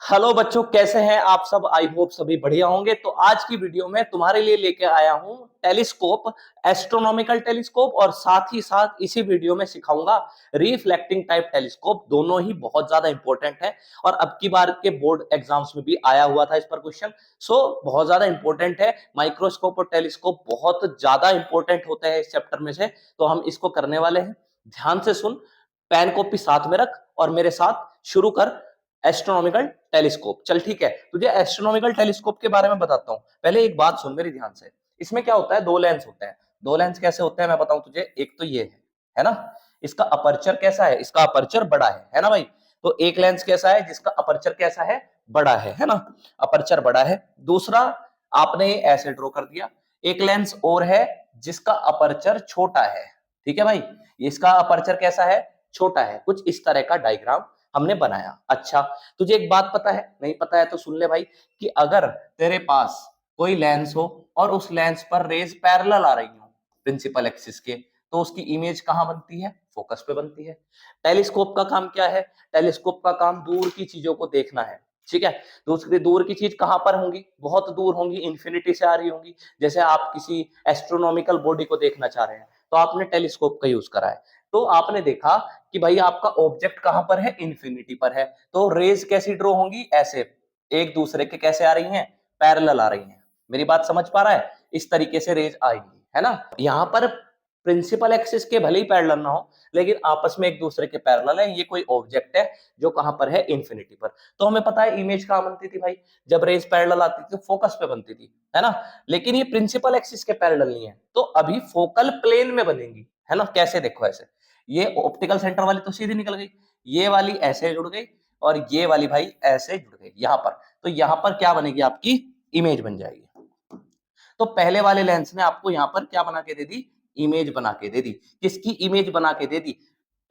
Hello बच्चों, कैसे हैं आप सब। आई होप सभी बढ़िया होंगे। तो आज की वीडियो में तुम्हारे लिए लेके आया हूं टेलीस्कोप, एस्ट्रोनॉमिकल टेलीस्कोप, और साथ ही साथ इसी वीडियो में सिखाऊंगा रिफ्लेक्टिंग टाइप टेलीस्कोप। दोनों ही बहुत ज्यादा इंपॉर्टेंट है और अब की बार के बोर्ड एग्जाम्स में भी आया हुआ था इस पर क्वेश्चन। सो बहुत ज्यादा इंपॉर्टेंट है। माइक्रोस्कोप और टेलीस्कोप बहुत ज्यादा इंपॉर्टेंट होते हैं इस चैप्टर में से, तो हम इसको करने वाले हैं। ध्यान से सुन, पेन कॉपी साथ में रख और मेरे साथ शुरू कर एस्ट्रोनॉमिकल टेलीस्कोप। चल ठीक है, तुझे एस्ट्रोनॉमिकल टेलीस्कोप के बारे में बताता हूं। पहले एक बात सुन मेरी ध्यान से। इसमें क्या होता है, दो लेंस होते हैं। दो लेंस कैसे होते हैं मैं बताऊं तुझे। एक तो ये है ना, इसका अपर्चर कैसा है, इसका अपर्चर बड़ा है ना भाई। तो एक लेंस कैसा है जिसका अपर्चर कैसा है, बड़ा है ना, अपर्चर बड़ा है। दूसरा आपने ऐसे ड्रॉ कर दिया, एक लेंस और है जिसका अपर्चर छोटा है। ठीक है भाई, इसका अपर्चर कैसा है, छोटा है। कुछ इस तरह का डायग्राम हमने बनाया। अच्छा, तुझे एक बात पता है, नहीं पता है तो सुन ले भाई, कि अगर तेरे पास कोई लेंस हो और उस लेंस पर रेज पैरेलल आ रही हो प्रिंसिपल एक्सिस के, तो उसकी इमेज कहां बनती है, फोकस पे बनती है। टेलीस्कोप का काम क्या है, टेलीस्कोप का काम दूर की चीजों को देखना है। ठीक है, दूसरी दूर की चीज कहां पर होंगी, बहुत दूर होंगी, इंफिनिटी से आ रही होंगी। जैसे आप किसी एस्ट्रोनॉमिकल बॉडी को देखना चाह रहे हैं तो आपने टेलीस्कोप का यूज करा है, तो आपने देखा कि भाई आपका ऑब्जेक्ट कहां पर है, इंफिनिटी पर है। तो रेज कैसी ड्रॉ होंगी, ऐसे एक दूसरे के कैसे आ रही हैं, पैरेलल आ रही हैं। मेरी बात समझ पा रहा है, इस तरीके से रेज आएंगी, है ना। यहां पर प्रिंसिपल एक्सिस के भले ही पैरेलल ना हो, लेकिन आपस में एक दूसरे के पैरेलल है। ये कोई ऑब्जेक्ट है जो कहां पर है, इंफिनिटी पर। तो हमें पता है इमेज कहां बनती थी भाई, जब रेज पैरेलल आती थी फोकस पे बनती थी, है ना। लेकिन ये प्रिंसिपल एक्सिस के पैरेलल नहीं है, तो अभी फोकल प्लेन में बनेंगी, है ना। कैसे, देखो ऐसे, ये ऑप्टिकल सेंटर वाली तो सीधी निकल गई, ये वाली ऐसे जुड़ गई और ये वाली भाई ऐसे जुड़ गई यहां पर। तो यहां पर क्या बनेगी, आपकी इमेज बन जाएगी। तो पहले वाले लेंस ने आपको यहां पर क्या बना के दे दी, इमेज बना के दे दी। किसकी इमेज बना के दे दी,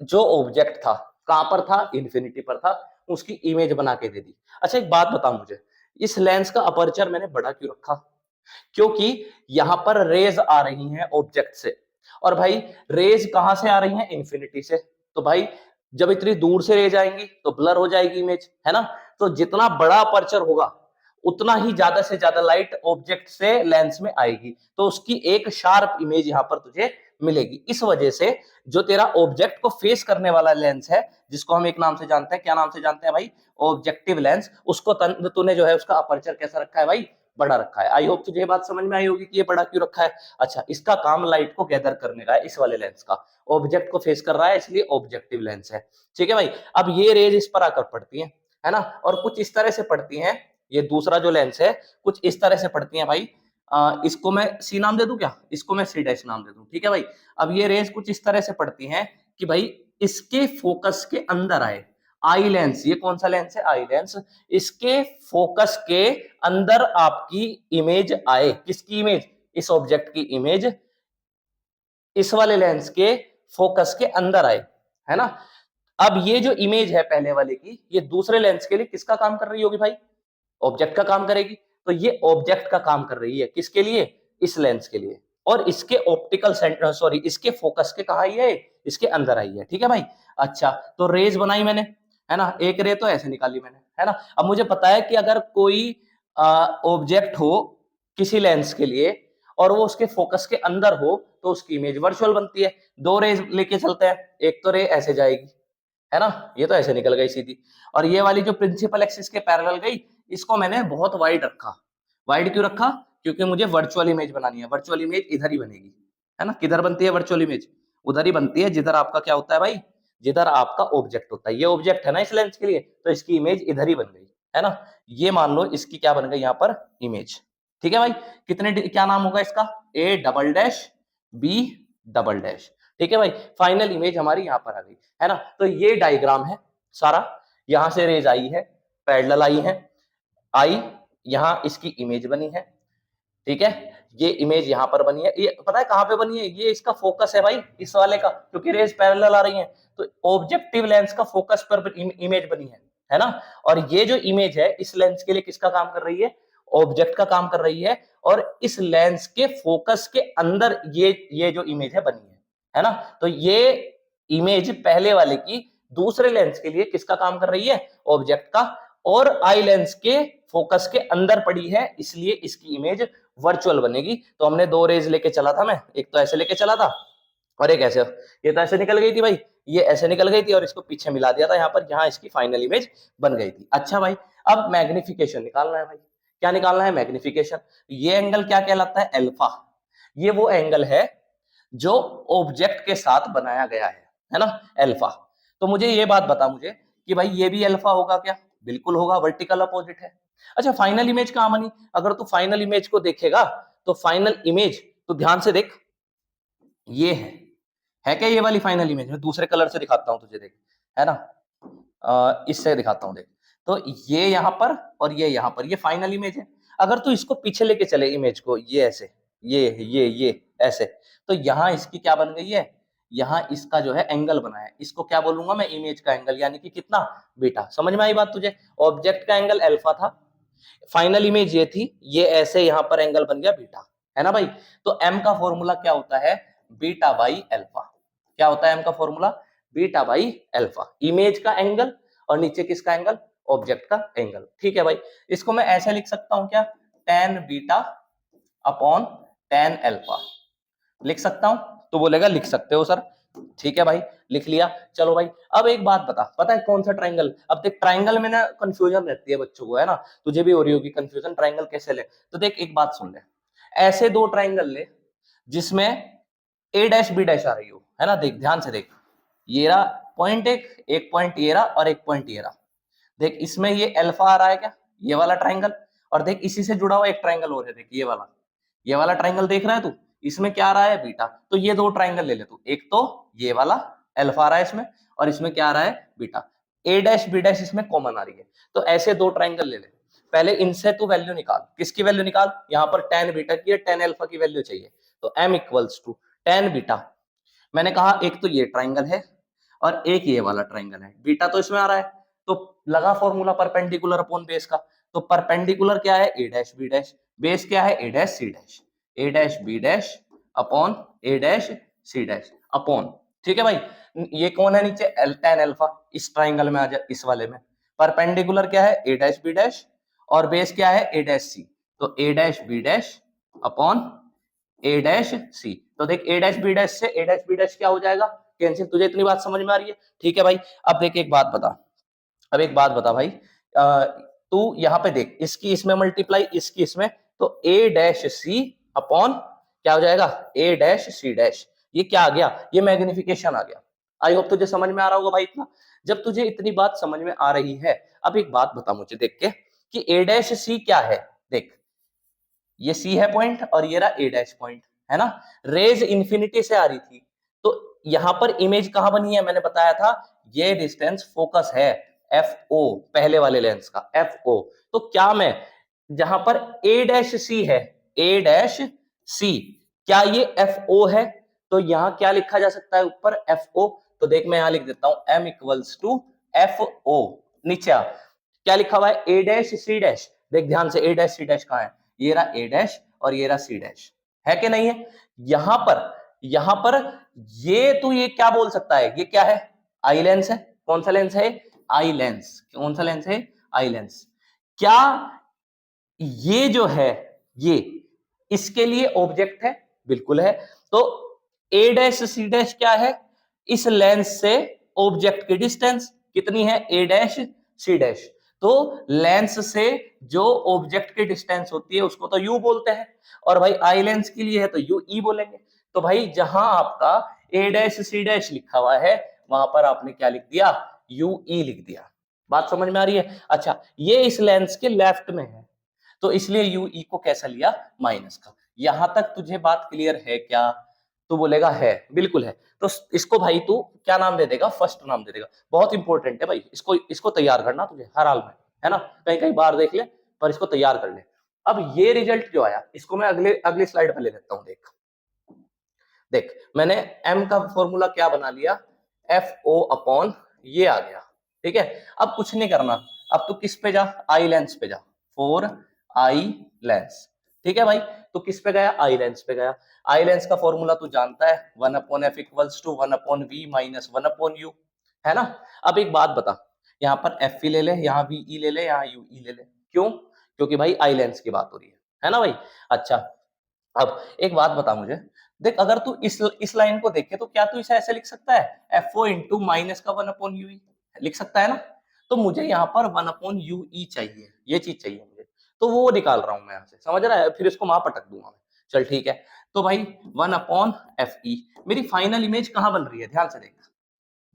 जो ऑब्जेक्ट था कहां पर था, इंफिनिटी पर था, उसकी इमेज बना के दे दी। अच्छा एक बात बता मुझे, इस लेंस का अपर्चर मैंने बड़ा क्यों रखा, क्योंकि यहां पर रेज आ रही हैं ऑब्जेक्ट से, और भाई रेज कहां से आ रही हैं, इंफिनिटी से। तो भाई जब इतनी दूर से रेज आएंगी तो ब्लर हो जाएगी इमेज, है ना। तो जितना बड़ा अपर्चर होगा उतना ही ज्यादा से ज्यादा लाइट ऑब्जेक्ट से लेंस में आएगी, तो उसकी एक शार्प इमेज यहां पर तुझे मिलेगी। इस वजह से जो तेरा ऑब्जेक्ट को फेस करने वाला लेंस है, जिसको हम एक नाम से जानते हैं, क्या नाम से जानते हैं भाई, ऑब्जेक्टिव लेंस, उसको तूने जो है उसका अपर्चर कैसा रखा है भाई, बड़ा रखा है। आई होप तुझे ये बात समझ में आई होगी कि ये बड़ा क्यों रखा है। अच्छा, इसका काम लाइट को गैदर करने का है, इस वाले लेंस का ऑब्जेक्ट को फेस कर रहा है, इसलिए ऑब्जेक्टिव लेंस है। ठीक है भाई, अब ये रेज इस पर आकर पड़ती है ना, और कुछ इस तरह से पड़ती हैं। ये दूसरा जो लेंस है कुछ इस तरह से पड़ती है भाई। इसको मैं सी नाम दे दूं क्या, इसको मैं सी डैश नाम दे दूं, ठीक है भाई। अब ये रेज कुछ इस तरह से पड़ती हैं कि भाई इसके फोकस के अंदर आए। आई लेंस, ये कौन सा लेंस है, आई लेंस, इसके फोकस के अंदर आपकी इमेज आए। किसकी इमेज, इस ऑब्जेक्ट की इमेज इस वाले लेंस के फोकस के अंदर आए, है ना। अब ये जो इमेज है पहले वाले की, ये दूसरे लेंस के लिए किसका काम कर रही होगी भाई, ऑब्जेक्ट का काम करेगी। तो ये ऑब्जेक्ट का काम कर रही है, किसके लिए, इस लेंस के लिए। और इसके ऑप्टिकल सेंटर, सॉरी, इसके फोकस के कहा आई है, इसके अंदर आई है। ठीक है भाई। अच्छा, तो रेज बनाई मैंने, है ना, एक रे तो ऐसे निकाली मैंने, है ना। अब मुझे पता है कि अगर कोई ऑब्जेक्ट हो किसी लेंस के लिए और वो उसके फोकस के अंदर हो तो उसकी इमेज वर्चुअल बनती है। दो रेज लेके चलते हैं, एक तो रे ऐसे जाएगी, है ना, ये तो ऐसे निकल गई सीधी, और ये वाली जो प्रिंसिपल एक्सिस के पैरेलल गई, इसको मैंने बहुत वाइड रखा। वाइड क्यों रखा, क्योंकि मुझे वर्चुअल इमेज बनानी है। वर्चुअल इमेज इधर ही बनेगी, है ना। किधर बनती है वर्चुअल इमेज, उधर ही बनती है जिधर आपका क्या होता है भाई, जिधर आपका ऑब्जेक्ट होता है। ये ऑब्जेक्ट है ना इस लेंस के लिए, तो इसकी इमेज इधर ही बन गई, है ना। ये मान लो इसकी क्या बन गई यहाँ पर, इमेज। ठीक है भाई, कितने क्या नाम होगा इसका, A double dash B double dash. ठीक है भाई, फाइनल इमेज हमारी यहाँ पर आ गई, है ना। तो ये डायग्राम है सारा, यहां से रेज आई है, पैरेलल आई है, आई, यहां इसकी इमेज बनी है। ठीक है, ये इमेज यहां पर बनी है। ये पता है कहां पे बनी है, ये इसका फोकस है भाई, इस वाले का, क्योंकि रेज पैरेलल आ रही है। तो ऑब्जेक्टिव लेंस का फोकस पर इमेज बनी है ना। और ये जो इमेज है इस लेंस के लिए किसका काम कर रही है, ऑब्जेक्ट का काम कर रही है। और इस लेंस के फोकस के अंदर ये जो इमेज है बनी है ना। तो ये इमेज पहले वाले की दूसरे लेंस के लिए किसका काम कर रही है, ऑब्जेक्ट का। और आई लेंस के फोकस के अंदर पड़ी है, इसलिए इसकी इमेज वर्चुअल बनेगी। तो हमने दो रेज लेके चला था, मैं एक तो ऐसे लेके चला था और एक ऐसे। ये तो ऐसे निकल गई थी भाई, ये ऐसे निकल गई थी और इसको पीछे मिला दिया था यहाँ पर, यहाँ इसकी फाइनल इमेज बन गई थी। अच्छा भाई, अब मैग्निफिकेशन निकालना है भाई। क्या निकालना है? मैग्निफिकेशन। ये एंगल क्या कहलाता है? अल्फा। ये वो एंगल है जो ऑब्जेक्ट के साथ बनाया गया है ना, अल्फा। तो मुझे ये बात बता मुझे कि भाई ये भी अल्फा होगा क्या? बिल्कुल होगा, वर्टिकल अपोजिट है। अच्छा, फाइनल इमेज कहां बनी? अगर तू फाइनल इमेज को देखेगा तो फाइनल इमेज तो ध्यान से देख, ये है क्या? ये वाली फाइनल इमेज मैं दूसरे कलर से दिखाता हूं तुझे, देख, है ना, इससे दिखाता हूं, देख। तो ये यहां पर और ये यहां पर, ये फाइनल इमेज है। अगर तू इसको पीछे लेके चले इमेज को, ये ऐसे, ये ऐसे, तो यहां इसकी क्या बन गई है? यहां इसका जो है एंगल बना है, इसको क्या बोलूंगा मैं? इमेज का एंगल, यानी कि कितना? बीटा। समझ में आई बात तुझे? ऑब्जेक्ट का एंगल अल्फा था, फाइनल इमेज ये थी, ये ऐसे यहां पर एंगल बन गया बीटा, है ना भाई। तो एम का फॉर्मूला क्या होता है? Beta by alpha. क्या होता है एम का formula? Beta by alpha. Image का एंगल और नीचे किसका एंगल? ऑब्जेक्ट का एंगल। ठीक है भाई, इसको मैं ऐसे लिख सकता हूं क्या? Tan beta upon tan alpha लिख सकता हूं? तो बोलेगा लिख सकते हो सर। ठीक है भाई, लिख लिया। चलो भाई, अब एक बात बता, पता है कौन सा ट्राइंगल? अब देख, ट्राइंगल में ना कंफ्यूजन रहती है बच्चों को, है ना, तुझे भी हो रही होगी कंफ्यूजन, ट्राइंगल कैसे ले। तो देख, एक बात सुन ले, ऐसे दो ट्राइंगल ले जिसमें ए डैश बी डैश आ रही हो, है ना। देख ध्यान से देख, ये रहा पॉइंट, एक पॉइंट ये रहा और एक पॉइंट ये रहा। देख, इसमें ये अल्फा आ रहा है क्या? ये वाला ट्राइंगल। और देख, इसी से जुड़ा हुआ एक ट्राइंगल और है, देख ये वाला ट्राइंगल देख रहा है तू, इसमें क्या आ रहा है? बीटा। तो ये दो ट्राइंगल ले ले तू, एक तो ये वाला अल्फा आ रहा है इसमें, और इसमें क्या आ रहा है? बीटा। ए डैश बी डैश इसमें कॉमन आ रही है, तो ऐसे दो ट्राइंगल ले ले। पहले इनसे तू वैल्यू निकाल, किसकी वैल्यू निकाल? यहाँ पर टेन बीटा की, टेन अल्फा की वैल्यू चाहिए, तो m equals to tan beta. मैंने कहा एक तो ये ट्राइंगल है और एक ये वाला ट्राइंगल है, बीटा तो इसमें आ रहा है, तो लगा फॉर्मूला परपेंडिकुलर अपॉन बेस का। तो परपेंडिकुलर क्या है? A dash B dash, base क्या है? A dash C dash, A dash B dash upon A dash C dash upon. ठीक है भाई, ये कौन है नीचे? टेन अल्फा, इस ट्राइंगल में आ जाए, इस वाले में। परपेंडिकुलर क्या है? ए डैश बी डैश, और बेस क्या है? ए डैश सी, तो ए डैश बी डैश अपॉन ए डैश सी। तो देख, ए डैश बी डैश से ए डैश बी डैश क्या हो जाएगा? कैंसिल। तुझे इतनी बात समझ में आ रही है? ठीक है भाई, अब देख एक बात बता, अब एक बात बता भाई, तू यहाँ पे देख, इसकी इसमें मल्टीप्लाई, इसकी इसमें, तो ए डैश सी अपॉन क्या हो जाएगा? ए डैश सी डैश। ये क्या आ गया? ये मैग्निफिकेशन आ गया। आई होप तुझे समझ में आ रहा होगा भाई इतना। जब तुझे इतनी बात समझ में आ रही है, अब एक बात बता मुझे देख के कि ए डैश सी क्या है। देख, ये सी है पॉइंट और ये रहा ए डैश पॉइंट, है ना। रेज इंफिनिटी से आ रही थी, तो यहां पर इमेज कहां बनी है? मैंने बताया था, ये डिस्टेंस फोकस है एफ ओ, पहले वाले लेंस का एफ ओ। तो क्या मैं जहां पर ए डैश सी है, ए डैश सी, क्या ये एफ ओ है? तो यहां क्या लिखा जा सकता है ऊपर? F O. तो देख, मैं यहां लिख देता हूं M equals to F O. नीचे आ, क्या लिखा हुआ है? A dash C dash. देख ध्यान से, ए डैश सी डैश कहां है? ये रहा ए डैश और ये रहा सी डैश, है कि नहीं है? यहां पर ये तू ये क्या बोल सकता है? ये क्या है? आई लेंस है। कौन सा लेंस है? Eye lens. कौन सा लेंस है? Eye lens. क्या ये जो है, ये इसके लिए ऑब्जेक्ट है? बिल्कुल है। तो ए डैश सी डैश क्या है? इस लेंस से ऑब्जेक्ट की डिस्टेंस कितनी है? A dash C dash. तो लेंस से जो ऑब्जेक्ट की डिस्टेंस होती है उसको तो यू बोलते हैं, और भाई आई लेंस के लिए है तो यू ई बोलेंगे। तो भाई जहां आपका ए डैश सी डैश लिखा हुआ है, वहां पर आपने क्या लिख दिया? यू ई लिख दिया। बात समझ में आ रही है? अच्छा, ये इस लेंस के लेफ्ट में है, तो इसलिए यू ई को कैसा लिया? माइनस का। यहां तक तुझे बात क्लियर है क्या? तू बोलेगा है, बिल्कुल है। तो इसको भाई तू क्या नाम दे देगा? फर्स्ट नाम दे देगा। बहुत इंपॉर्टेंट है भाई, इसको तैयार करना तुझे हर हाल में, है ना। कहीं कहीं बाहर देख ले, पर इसको तैयार कर ले। अब ये रिजल्ट जो आया, इसको मैं अगली स्लाइड पर ले लेता हूं। देख देख, मैंने m का फॉर्मूला क्या बना लिया? एफ ओ अपॉन ये आ गया। ठीक है, अब कुछ नहीं करना, अब तू किस पे जा? आई लेंस पे जा, फॉर आई लेंस। ठीक है भाई, तो किस पे गया? आई लेंस पे गया। आई लेंस का फॉर्मूला तू जानता है, one upon F equals to one upon V minus one upon U, है ना। अब एक बात बता, यहाँ पर एफ ई ले ले, यहाँ वी ई ले ले, यहाँ यू ई ले ले। क्यों? क्योंकि भाई आई लेंस की बात हो रही है ना भाई। अच्छा, अब एक बात बता मुझे, देख अगर तू इस लाइन को देखे तो क्या तू इसे ऐसे लिख सकता है, एफ ओ इंटू माइनस का 1 अपॉन यू ई, लिख सकता है ना। तो मुझे यहाँ पर 1 अपॉन यू ई चाहिए, ये चीज चाहिए मुझे, तो वो निकाल रहा हूं मैं यहाँ से, समझ रहा है, फिर इसको वहां पटक दूंगा मैं। चल ठीक है, तो भाई 1 अपॉन एफ ई, मेरी फाइनल इमेज कहाँ बन रही है, ध्यान से देख,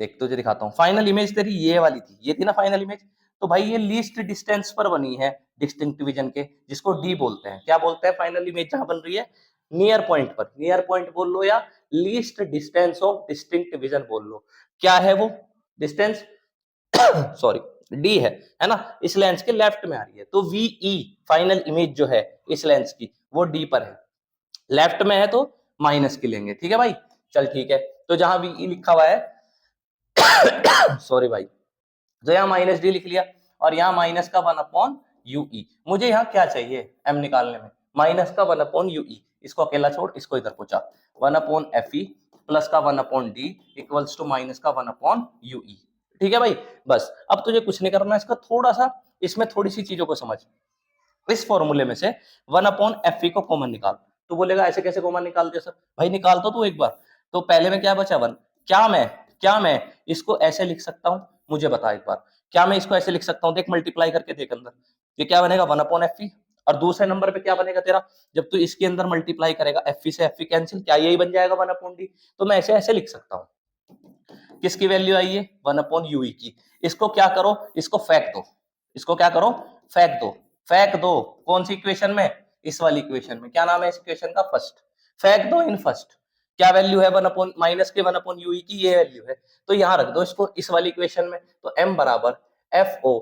देख तुझे दिखाता हूँ। फाइनल इमेज तेरी ये वाली थी, ये थी ना फाइनल इमेज। तो भाई ये लीस्ट डिस्टेंस पर बनी है डिस्टिंक्ट डिवीजन के, जिसको डी बोलते हैं। क्या बोलते हैं फाइनल इमेज जहां बन रही है, नियर पॉइंट पर, नियर पॉइंट बोल लो या least distance of distinct division बोल लो। क्या है वो डिस्टेंस सॉरी, डी है ना, इस लेंस के लेफ्ट में आ रही है। तो वीई फाइनल इमेज जो है इस लेंस की वो डी पर है, लेफ्ट में है तो माइनस की लेंगे, ठीक है भाई। चल ठीक है, तो जहां वीई लिखा हुआ है सॉरी भाई, तो यहाँ माइनस डी लिख लिया, और यहाँ माइनस का 1 अपॉन यू ई। मुझे यहाँ क्या चाहिए एम निकालने में, माइनस का 1 अपॉन यू ई, इसको अकेला छोड़, इसको इधर पहुंचा, 1 अपॉन एफ ई प्लस का 1 upon D equals to minus का 1 अपॉन यू ई। ठीक है भाई, बस अब तुझे कुछ नहीं करना, इसका थोड़ा सा, इसमें थोड़ी सी चीजों को समझ। इस फॉर्मूले में से 1 अपॉन एफ ई को कॉमन निकाल। तो बोलेगा ऐसे कैसे कॉमन निकाल दिया सर, भाई निकाल तो तू एक बार। तो पहले में क्या बचा 1, क्या मैं इसको ऐसे लिख सकता हूं, मुझे बता एक बार, क्या मैं इसको ऐसे लिख सकता हूं, देख मल्टीप्लाई करके देख अंदर, ये क्या बनेगा 1 अपॉन एफ ई, और दूसरे नंबर पे क्या बनेगा तेरा, जब तू इसके अंदर मल्टीप्लाई करेगा एफ ई से एफ ई कैंसिल, क्या यही बन जाएगा 1 अपॉन डी। तो मैं ऐसे ऐसे लिख सकता हूं, किसकी वैल्यू आई है 1 अपॉन यू ई की। इसको क्या करो, इसको फेंक दो, इसको क्या करो, फेंक दो, फेंक दो, कौन सी इक्वेशन में, इस वाली इक्वेशन में। क्या नाम है इस इक्वेशन का, फर्स्ट, फेंक दो इन फर्स्ट। क्या वैल्यू है 1 अपॉन माइनस के 1 अपॉन यू की, ये वैल्यू है, तो यहां रख दो इसको इस वाली इक्वेशन में। तो m बराबर एफ ओ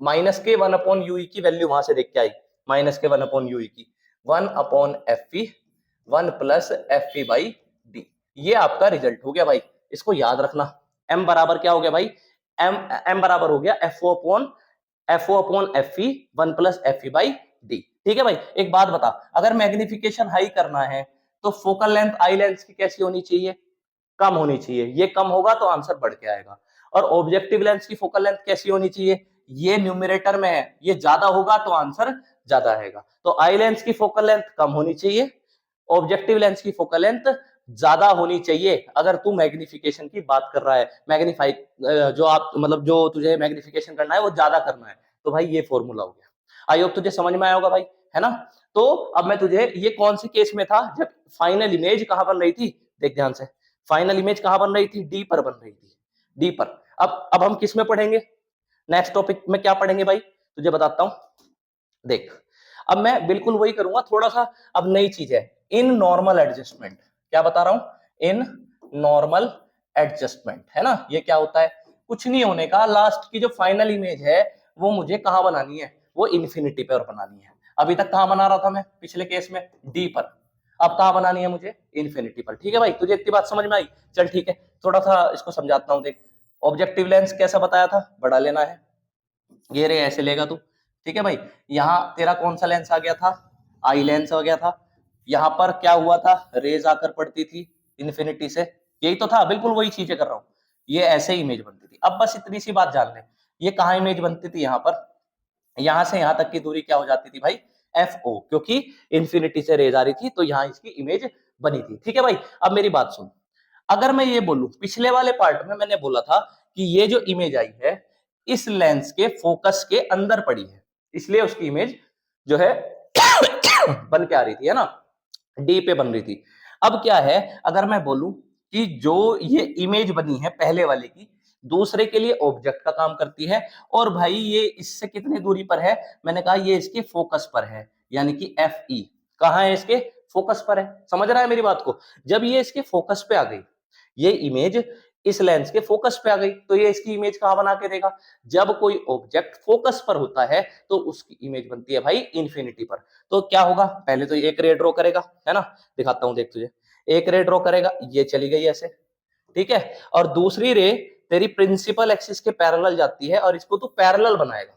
माइनस के 1 अपॉन यू की वैल्यू वहां से देख के आई, माइनस के 1 अपॉन यू की 1 upon F E 1 plus F E by D, ये आपका रिजल्ट हो गया भाई, इसको याद रखना। m बराबर क्या हो गया भाई, m बराबर हो गया F O upon F E 1 plus F E by D. ठीक है भाई, एक बात बता, अगर मैग्निफिकेशन हाई करना है तो फोकल लेंथ आई लेंस की कैसी होनी चाहिए, कम होनी चाहिए, ये कम होगा तो आंसर बढ़ के आएगा। और ऑब्जेक्टिव लेंस की फोकल लेंथ कैसी होनी चाहिए, ये न्यूमरेटर में है, ये ज्यादा होगा तो आंसर ज्यादा आएगा। तो आई लेंस की फोकल लेंथ कम होनी चाहिए, ऑब्जेक्टिव लेंस की फोकल लेंथ ज्यादा होनी चाहिए, अगर तू मैग्निफिकेशन की बात कर रहा है, मैग्नीफाई जो आप मतलब जो तुझे मैग्निफिकेशन करना है वो ज्यादा करना है। तो भाई ये फॉर्मूला हो गया, आई होप तुझे समझ में आया होगा भाई, है ना। तो अब मैं तुझे, ये कौन से केस में था, जब फाइनल इमेज कहां बन रही थी, देख ध्यान से, फाइनल इमेज कहां बन रही थी, डी पर बन रही थी, डी पर। अब हम किस में पढ़ेंगे, नेक्स्ट टॉपिक में क्या पढ़ेंगे भाई, तुझे बताता हूं। देख अब मैं बिल्कुल वही करूंगा, थोड़ा सा अब नई चीज है, इन नॉर्मल एडजस्टमेंट। क्या बता रहा हूं, इन नॉर्मल एडजस्टमेंट, है ना। ये क्या होता है, कुछ नहीं होने का, लास्ट की जो फाइनल इमेज है वो मुझे कहां बनानी है, वो इन्फिनिटी पर बनानी है। अभी तक कहां बना रहा था मैं, पिछले केस में डी पर, अब कहां बनानी है मुझे, इन्फिनिटी पर। ठीक है भाई, तुझे इतनी बात समझ में आई। चल ठीक है, थोड़ा सा इसको समझाता हूं। देख ऑब्जेक्टिव लेंस कैसा बताया था, बड़ा लेना है, ये रे ऐसे लेगा तू। ठीक है भाई, यहाँ तेरा कौन सा लेंस आ गया था, आई लेंस आ गया था। यहाँ पर क्या हुआ था, रेज आकर पड़ती थी इन्फिनिटी से, यही तो था, बिल्कुल वही चीजें कर रहा हूँ। ये ऐसे इमेज बनती थी। अब बस इतनी सी बात जान ले, ये कहाँ इमेज बनती थी, यहाँ पर, यहां से यहां तक की दूरी क्या हो जाती थी भाई, एफ ओ, क्योंकि इन्फिनिटी से रेज आ रही थी तो यहाँ इसकी इमेज बनी थी। ठीक है भाई, अब मेरी बात सुन, अगर मैं ये बोलूं, पिछले वाले पार्ट में मैंने बोला था कि ये जो इमेज आई है इस लेंस के फोकस के अंदर पड़ी है, इसलिए उसकी इमेज जो है बन के आ रही थी, है ना, डी पे बन रही थी। अब क्या है, अगर मैं बोलूं कि जो ये इमेज बनी है पहले वाले की, दूसरे के लिए ऑब्जेक्ट का काम करती है, और भाई ये इससे कितनी दूरी पर है, मैंने कहा ये इसके फोकस पर है, यानी कि एफ ई कहां है, इसके फोकस पर है। समझ रहा है मेरी बात को, जब ये इसके फोकस पे आ गई, ये इमेज इस लेंस के फोकस पे आ गई, तो ये इसकी इमेज कहां बना के देगा, जब कोई ऑब्जेक्ट फोकस पर होता है तो उसकी इमेज बनती है भाई इन्फिनिटी पर। तो क्या होगा, पहले तो एक रे ड्रॉ करेगा, है ना, दिखाता हूं, देख तुझे, एक रे ड्रॉ करेगा, ये चली गई ऐसे, ठीक है, और दूसरी रे तेरी प्रिंसिपल एक्सिस के पैरेलल जाती है, और इसको तू पैरेलल बनाएगा।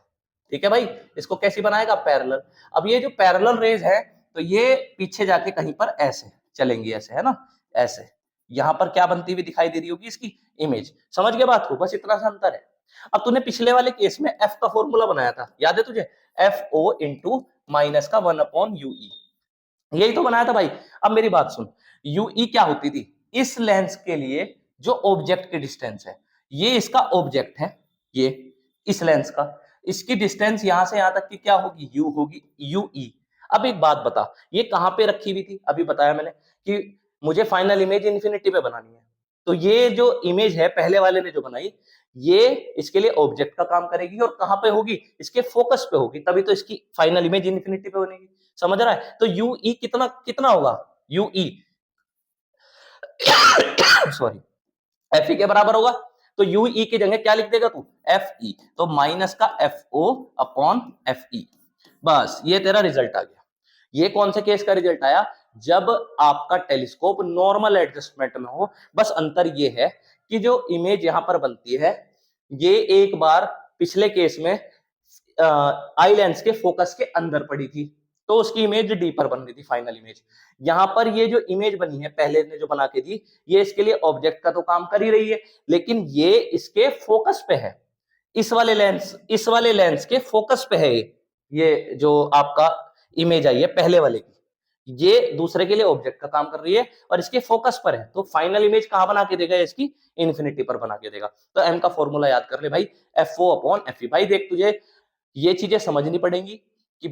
ठीक है भाई, इसको कैसी बनाएगा, पैरेलल। अब ये जो पैरेलल रेज है, तो ये पीछे जाके कहीं पर ऐसे चलेंगी, ऐसे, है ना, ऐसे, यहां पर क्या बनती हुई दिखाई दे रही होगी, इसकी इमेज। समझ गए बात को, बस इतना सा अंतर है। अब तूने पिछले वाले केस में एफ का फॉर्मूला बनाया था, याद है तुझे? एफ ओ इंटू माइनस का 1/ue, यही तो बनाया था भाई। अब मेरी बात सुन, यूई क्या होती थी? इस लेंस के लिए जो ऑब्जेक्ट की डिस्टेंस है, ये इसका ऑब्जेक्ट है, ये इस लेंस का, इसकी डिस्टेंस यहां से यहां तक की क्या होगी? यू होगी, यूई। अब एक बात बता, ये कहां पे रखी हुई थी? अभी बताया मैंने कि मुझे फाइनल इमेज इन्फिनिटी पे बनानी है। तो ये जो इमेज है पहले वाले ने जो बनाई, ये इसके लिए ऑब्जेक्ट का काम करेगी और कहां पे होगी? इसके फोकस पे होगी, तभी तो इसकी फाइनल इमेज इन्फिनिटी पे बनेगी। समझ रहा है? तो यू ई कितना कितना होगा? You E sorry, F E के बराबर होगा। तो यू ई की जगह क्या लिख देगा तू? F E. तो माइनस का F O upon F E, बस ये तेरा रिजल्ट आ गया। ये कौन से केस का रिजल्ट आया? जब आपका टेलीस्कोप नॉर्मल एडजस्टमेंट में हो। बस अंतर ये है कि जो इमेज यहां पर बनती है, ये एक बार पिछले केस में आई लेंस के फोकस के अंदर पड़ी थी, तो उसकी इमेज डीपर बन रही थी, फाइनल इमेज। यहां पर ये जो इमेज बनी है पहले ने जो बना के दी, ये इसके लिए ऑब्जेक्ट का तो काम कर ही रही है, लेकिन ये इसके फोकस पे है। इस वाले लेंस के फोकस पे है ये जो आपका इमेज आई है पहले वाले की, ये दूसरे के लिए ऑब्जेक्ट का काम कर रही है और इसके फोकस पर है। तो फाइनल इमेज कहां बना के देगा? इसकी इन्फिनिटी पर बना के देगा। तो एम का फॉर्मूला याद कर ले भाई, F O upon F E. भाई देख, तुझे ये चीजें समझनी पड़ेंगी कि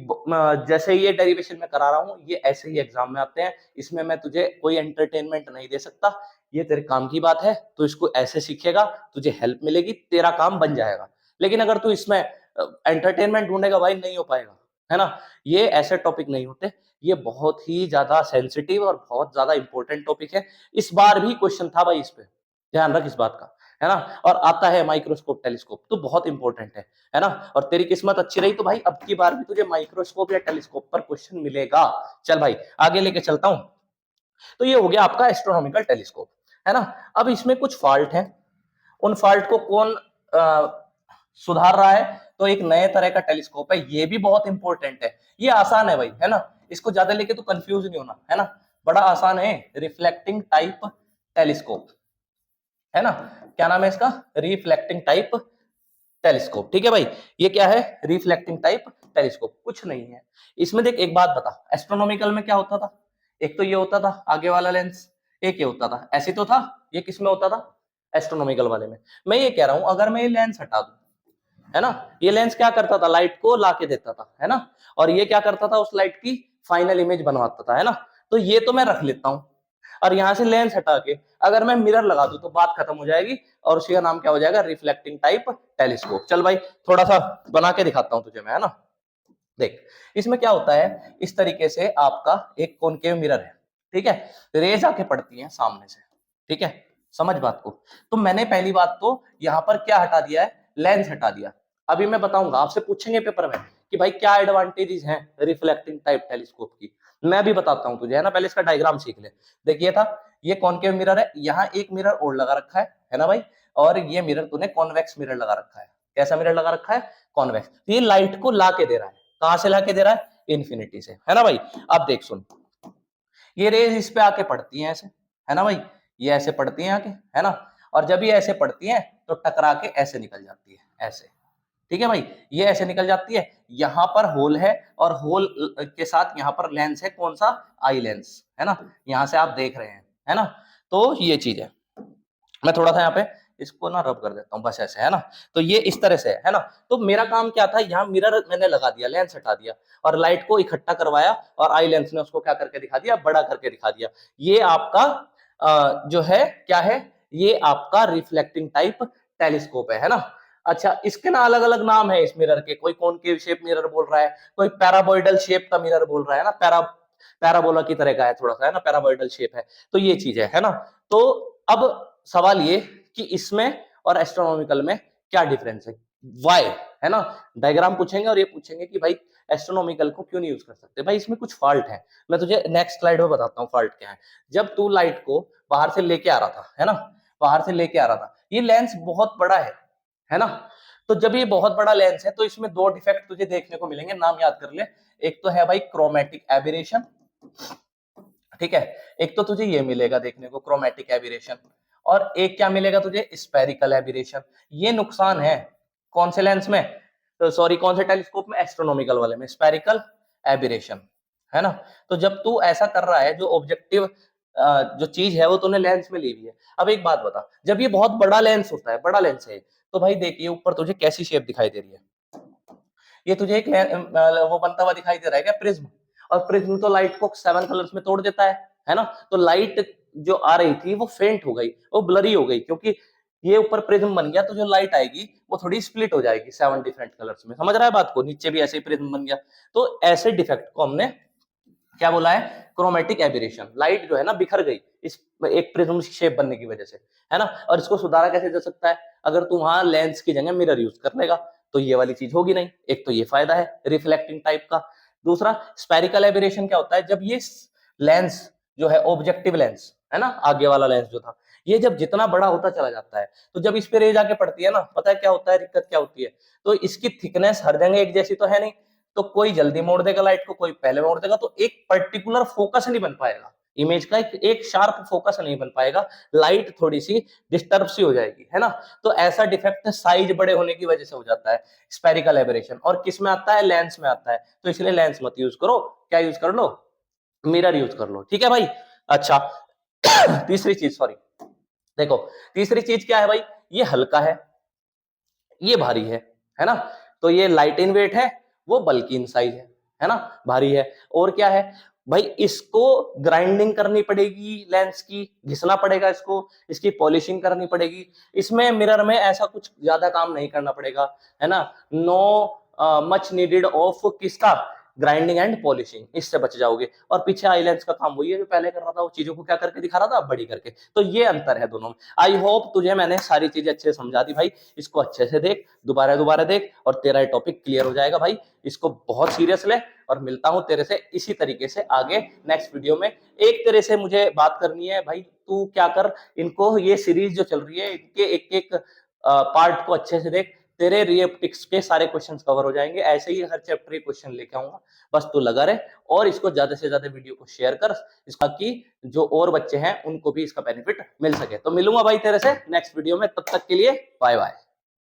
जैसे ये डेरिवेशन में करा रहा हूं, ये ऐसे ही एग्जाम में आते हैं। इसमें मैं तुझे कोई एंटरटेनमेंट नहीं दे सकता, ये तेरे काम की बात है। तो इसको ऐसे सीखेगा, तुझे हेल्प मिलेगी, तेरा काम बन जाएगा। लेकिन अगर तू इसमें एंटरटेनमेंट ढूंढेगा भाई, नहीं हो पाएगा, है ना? ये ऐसे टॉपिक नहीं होते, ये बहुत ही ज्यादा सेंसिटिव और बहुत ज्यादा इंपॉर्टेंट टॉपिक है। इस बार भी क्वेश्चन था भाई इस पे, ध्यान रख इस बात का, है ना? और आता है माइक्रोस्कोप टेलीस्कोप, तो बहुत इंपॉर्टेंट है ना? और तेरी किस्मत अच्छी रही तो भाई अब की बार भी तुझे माइक्रोस्कोप या टेलीस्कोप पर क्वेश्चन मिलेगा। चल भाई आगे लेके चलता हूं। तो ये हो गया आपका एस्ट्रोनॉमिकल टेलीस्कोप, है ना? अब इसमें कुछ फॉल्ट है, उन फॉल्ट को कौन सुधार रहा है? तो एक नए तरह का टेलीस्कोप है, ये भी बहुत इंपॉर्टेंट है। ये आसान है भाई, है ना? इसको ज्यादा लेके तो कंफ्यूज नहीं होना, है ना? बड़ा आसान है, रिफ्लेक्टिंग टाइप टेलीस्कोप, है ना? क्या नाम है इसका? Reflecting type telescope. ठीक है भाई, ये क्या है? Reflecting type telescope. कुछ नहीं है इसमें। देख एक बात बता, एस्ट्रोनॉमिकल में क्या होता था? एक तो ये होता था आगे वाला लेंस, एक ये होता था, ऐसे तो था। ये किसमें होता था? एस्ट्रोनॉमिकल वाले में। मैं ये कह रहा हूं, अगर मैं ये लेंस हटा दूं, है ना, ये लेंस क्या करता था? लाइट को लाके देता था, है ना? और ये क्या करता था? उस लाइट की फाइनल इमेज बनवाता था, है ना? तो ये तो मैं रख लेता हूं, और यहां से लेंस हटा के अगर मैं मिरर लगा दूं तो बात खत्म हो जाएगी, और उसी का नाम क्या हो जाएगा? Reflecting type telescope. चल भाई थोड़ा सा बना के दिखाता हूं तुझे मैं, है ना? देख, इसमें क्या होता है, इस तरीके से आपका एक कॉनकेव मिरर है, ठीक है? रेज आके पड़ती है सामने से, ठीक है? समझ बात को। तो मैंने पहली बात तो यहां पर क्या हटा दिया है? लेंस हटा दिया। अभी मैं बताऊंगा, आपसे पूछेंगे पेपर में कि भाई क्या एडवांटेजेस हैं रिफ्लेक्टिंग टाइप टेलीस्कोप की, मैं भी बताता हूं तुझे, है ना? पहले इसका डायग्राम सीख ले। देखिए था, ये कॉनकेव मिरर है, यहाँ एक मिरर और लगा रखा है ना भाई? और ये मिरर तूने कॉन्वेक्स मिरर लगा रखा है। कैसा मिरर लगा रखा है? कॉन्वेक्स। ये लाइट को ला के दे रहा है, कहां से लाके दे रहा है? इन्फिनिटी से, है ना भाई? अब देख सुन, ये रेज इस पे आके पड़ती हैं ऐसे, है ना भाई? ये ऐसे पड़ती हैं आके, है ना? और जब ये ऐसे पड़ती हैं तो टकरा के ऐसे निकल जाती है, ऐसे। ठीक है भाई, ये ऐसे निकल जाती है। यहां पर होल है, और होल के साथ यहां पर लेंस है, कौन सा? आई लेंस, है ना? यहां से आप देख रहे हैं, है ना? तो ये चीज है। मैं थोड़ा सा यहाँ पे इसको ना रब कर देता हूँ, बस ऐसे, है ना? तो ये इस तरह से है ना? तो मेरा काम क्या था? यहाँ मिरर मैंने लगा दिया, लेंस हटा दिया, और लाइट को इकट्ठा करवाया, और आई लेंस ने उसको क्या करके दिखा दिया? बड़ा करके दिखा दिया। ये आपका जो है क्या है? ये आपका रिफ्लेक्टिंग टाइप टेलीस्कोप है ना? अच्छा, इसके ना अलग अलग नाम है इस मिरर के। कोई कॉनकेव शेप मिरर बोल रहा है, कोई पैराबॉइडल शेप का मिरर बोल रहा है ना, पैराबोला की तरह का है थोड़ा सा, है ना? पैराबॉइडल शेप है। तो ये चीज है ना? तो अब सवाल ये कि इसमें और एस्ट्रोनॉमिकल में क्या डिफरेंस है? वाई, है ना? डायग्राम पूछेंगे और ये पूछेंगे कि भाई एस्ट्रोनॉमिकल को क्यों नहीं यूज कर सकते? भाई इसमें कुछ फॉल्ट है, मैं तुझे नेक्स्ट स्लाइड में बताता हूँ फॉल्ट क्या है। जब तू लाइट को बाहर से लेके आ रहा था, है ना, बाहर से लेके आ रहा था, ये लेंस बहुत बड़ा है ना? तो जब ये बहुत बड़ा लेंस है तो इसमें दो डिफेक्ट तुझे देखने को मिलेंगे, नाम याद कर ले। एक तो है भाई क्रोमेटिक एबिरेशन, ठीक है? एक तो तुझे ये मिलेगा देखने को क्रोमेटिक एबिरेशन, और एक क्या मिलेगा तुझे? Spherical aberration. ये नुकसान है कौन से लेंस में, तो सॉरी कौन से टेलीस्कोप में, एस्ट्रोनॉमिकल वाले में, स्फेरिकल एबिरेशन, है ना। तो जब तू ऐसा कर रहा है, जो ऑब्जेक्टिव जो चीज है वो तूने लेंस में ली हुई है। अब एक बात बता, जब ये बहुत बड़ा लेंस होता है, बड़ा लेंस है, तो भाई देखिए ऊपर तुझे कैसी शेप दिखाई दे रही है, ये तुझे एक वो बनता हुआ दिखाई दे रहा है क्या, प्रिज्म। और प्रिज्म तो लाइट को 7 कलर्स में तोड़ देता है ना। तो लाइट जो आ रही थी वो फेंट हो गई, वो ब्लरी हो गई, क्योंकि ये ऊपर प्रिज्म बन गया, तो जो लाइट आएगी वो थोड़ी स्प्लिट हो जाएगी 7 डिफरेंट कलर्स में। समझ रहा है बात को, नीचे भी ऐसे ही प्रिज्म बन गया। तो ऐसे डिफेक्ट को हमने क्या बोला है, क्रोमेटिक एबिरेशन। लाइट जो है ना बिखर गई इस एक प्रिज्म शेप बनने की वजह से, है ना। और इसको सुधारा कैसे जा सकता है, अगर तू वहां लेंस की जगह मिरर यूज कर लेगा तो ये वाली चीज होगी नहीं। एक तो ये फायदा है रिफ्लेक्टिंग टाइप का। दूसरा, स्पेरिकल एबिरेशन क्या होता है, जब ये लेंस जो है ऑब्जेक्टिव लेंस है ना, आगे वाला लेंस जो था, ये जब जितना बड़ा होता चला जाता है, तो जब इस पे रे जाके पड़ती है ना, पता है क्या होता है, दिक्कत क्या होती है, तो इसकी थिकनेस हर जगह एक जैसी तो है नहीं, तो कोई जल्दी मोड़ देगा लाइट को, कोई पहले मोड़ देगा, तो एक पर्टिकुलर फोकस नहीं बन पाएगा इमेज का, एक शार्प फोकस नहीं बन पाएगा, लाइट थोड़ी सी डिस्टर्ब सी हो जाएगी, है ना। तो ऐसा डिफेक्ट साइज बड़े होने की वजह से हो जाता है स्पेरिकल एबरेशन। और किस में आता है, लेंस में आता है, तो इसलिए लेंस मत यूज करो, क्या यूज कर लो, मिरर यूज कर लो, ठीक है भाई। अच्छा तीसरी चीज, सॉरी, देखो तीसरी चीज क्या है भाई, ये हल्का ये भारी है ना। तो ये लाइट इन वेट है, वो बल्कि इन साइज है ना, भारी है। और क्या है भाई, इसको ग्राइंडिंग करनी पड़ेगी, लेंस की घिसना पड़ेगा इसको, इसकी पॉलिशिंग करनी पड़ेगी। इसमें मिरर में ऐसा कुछ ज्यादा काम नहीं करना पड़ेगा, है ना। नो मच नीडेड ऑफ किसका, ग्राइंडिंग एंड पॉलिशिंग, इससे बच जाओगे। और पीछे आई लेंस का काम वही है जो पहले कर रहा था, वो चीजों को क्या करके दिखा रहा था, बड़ी करके। तो ये अंतर है दोनों में। आई होप तुझे मैंने सारी चीजें अच्छे से समझा दी भाई। इसको अच्छे से देख, दोबारा दोबारा देख, और तेरा ये टॉपिक क्लियर हो जाएगा भाई। इसको बहुत सीरियस ले, और मिलता हूं तेरे से इसी तरीके से आगे नेक्स्ट वीडियो में। एक तेरे से मुझे बात करनी है भाई, तू क्या कर, इनको ये सीरीज जो चल रही है, इनके एक एक पार्ट को अच्छे से देख, तेरे रिएप्टिक्स के सारे क्वेश्चंस कवर हो जाएंगे। ऐसे ही हर चैप्टर के क्वेश्चन लेके आऊंगा, बस तू लगा रहे। और इसको ज्यादा से ज्यादा वीडियो को शेयर कर, इसका कि जो और बच्चे हैं उनको भी इसका बेनिफिट मिल सके। तो मिलूंगा भाई तेरे से नेक्स्ट वीडियो में, तब तक के लिए बाय बाय।